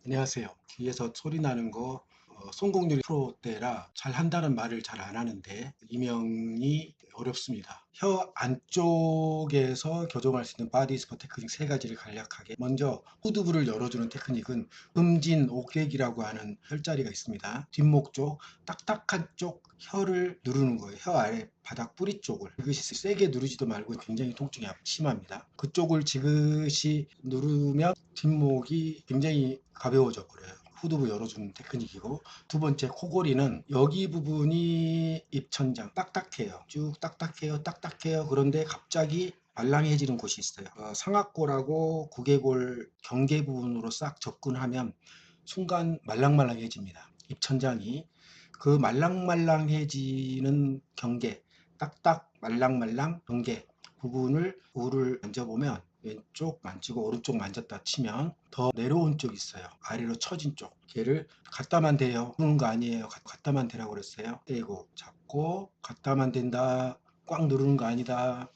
안녕하세요. 귀에서 소리 나는 거 송곡률 프로 때라 잘 한다는 말을 잘 안 하는데 이명이 어렵습니다. 혀 안쪽에서 교정할 수 있는 바디 스포 테크닉 세 가지를 간략하게. 먼저 후두부를 열어주는 테크닉은 음진오객이라고 하는 혈자리가 있습니다. 뒷목 쪽 딱딱한 쪽 혀를 누르는 거예요. 혀 아래 바닥 뿌리 쪽을. 이것이 세게 누르지도 말고 굉장히 통증이 심합니다. 그쪽을 지그시 누르면 뒷목이 굉장히 가벼워져 버려요. 후두부 열어주는 테크닉이고, 두 번째 코골이는 여기 부분이 입천장 딱딱해요. 쭉 딱딱해요. 딱딱해요. 그런데 갑자기 말랑해지는 곳이 있어요. 상악골하고 구개골 경계 부분으로 싹 접근하면 순간 말랑말랑해집니다. 입천장이. 그 말랑말랑해지는 경계, 딱딱 말랑말랑 경계 부분을 우를 만져보면, 왼쪽 만지고 오른쪽 만졌다 치면 더 내려온 쪽이 있어요. 아래로 처진 쪽. 걔를 갖다만 대요. 부는 거 아니에요. 갖다만 대라고 그랬어요. 떼고 잡고 갖다만 된다. 꽉 누르는 거 아니다.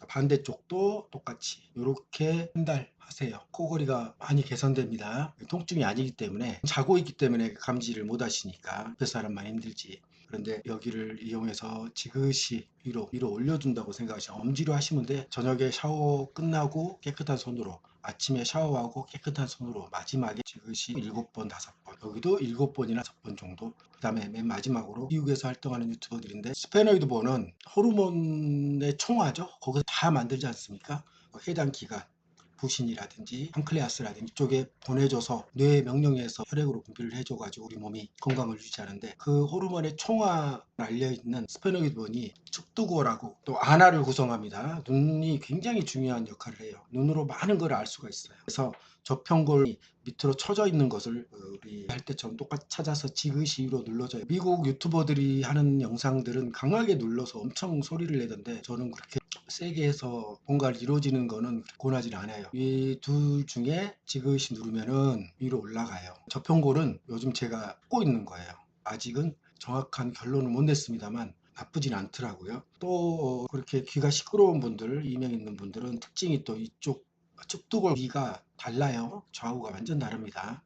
반대쪽도 똑같이 이렇게 한 달 하세요. 코골이가 많이 개선됩니다. 통증이 아니기 때문에, 자고 있기 때문에 감지를 못 하시니까 옆에서 사람만 힘들지. 그런데 여기를 이용해서 지그시 위로 올려준다고 생각하시면 엄지로 하시면 돼. 저녁에 샤워 끝나고 깨끗한 손으로, 아침에 샤워하고 깨끗한 손으로 마지막에 지그시 7번, 5번, 여기도 7번이나 6번 정도. 그 다음에 맨 마지막으로 미국에서 활동하는 유튜버들인데, 스페너이드 본은 호르몬의 총화죠. 거기서 다 만들지 않습니까? 해당 기관 부신이라든지 판클레아스라든지 쪽에 보내줘서 뇌에 명령해서 혈액으로 분비를 해줘가지고 우리 몸이 건강을 유지하는데, 그 호르몬의 총화 알려있는 스페노이드본이 축두구라고 또 안화를 구성합니다. 눈이 굉장히 중요한 역할을 해요. 눈으로 많은 걸 알 수가 있어요. 그래서 저평골이 밑으로 처져 있는 것을 우리 할 때처럼 똑같이 찾아서 지그시 위로 눌러줘요. 미국 유튜버들이 하는 영상들은 강하게 눌러서 엄청 소리를 내던데, 저는 그렇게 세게 해서 뭔가를 이루어지는 거는 권하지 않아요. 이 둘 중에 지그시 누르면은 위로 올라가요. 저평골은 요즘 제가 꽂고 있는 거예요. 아직은 정확한 결론을 못 냈습니다만 나쁘진 않더라고요. 또 그렇게 귀가 시끄러운 분들, 이명 있는 분들은 특징이 또 이쪽 축두골 귀가 달라요. 좌우가 완전 다릅니다.